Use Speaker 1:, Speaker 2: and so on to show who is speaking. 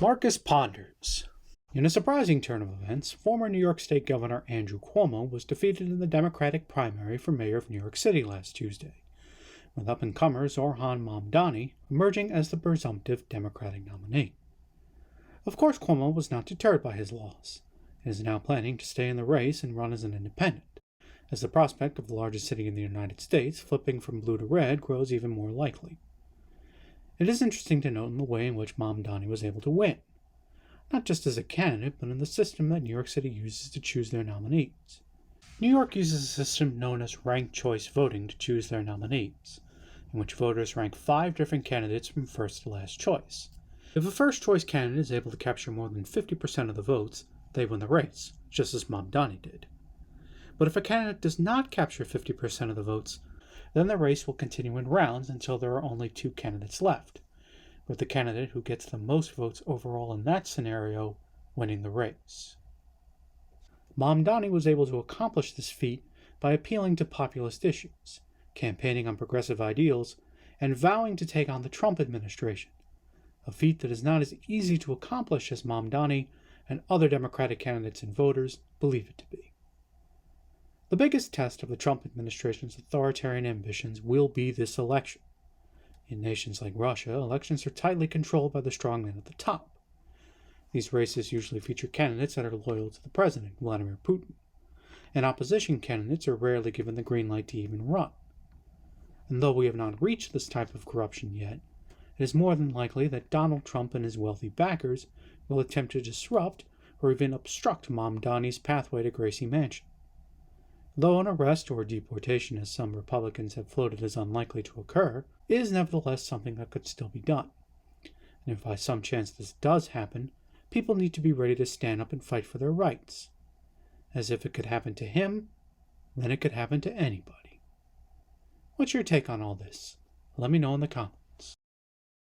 Speaker 1: Marcus ponders. In a surprising turn of events, former New York State Governor Andrew Cuomo was defeated in the Democratic primary for mayor of New York City last Tuesday, with up-and-comer Zohran emerging as the presumptive Democratic nominee. Of course, Cuomo was not deterred by his loss, and is now planning to stay in the race and run as an independent, as the prospect of the largest city in the United States flipping from blue to red grows even more likely. It is interesting to note the way in which Mamdani was able to win, not just as a candidate, but in the system that New York City uses to choose their nominees. New York uses a system known as ranked choice voting to choose their nominees, in which voters rank 5 different candidates from first to last choice. If a first choice candidate is able to capture more than 50% of the votes, they win the race, just as Mamdani did. But if a candidate does not capture 50% of the votes, then the race will continue in rounds until there are only 2 candidates left, with the candidate who gets the most votes overall in that scenario winning the race. Mamdani was able to accomplish this feat by appealing to populist issues, campaigning on progressive ideals, and vowing to take on the Trump administration, a feat that is not as easy to accomplish as Mamdani and other Democratic candidates and voters believe it to be. The biggest test of the Trump administration's authoritarian ambitions will be this election. In nations like Russia, elections are tightly controlled by the strongmen at the top. These races usually feature candidates that are loyal to the president, Vladimir Putin, and opposition candidates are rarely given the green light to even run. And though we have not reached this type of corruption yet, it is more than likely that Donald Trump and his wealthy backers will attempt to disrupt or even obstruct Mamdani's pathway to Gracie Mansion. Though an arrest or deportation, as some Republicans have floated as unlikely to occur, is nevertheless something that could still be done. And if by some chance this does happen, people need to be ready to stand up and fight for their rights. As if it could happen to him, then it could happen to anybody. What's your take on all this? Let me know in the comments.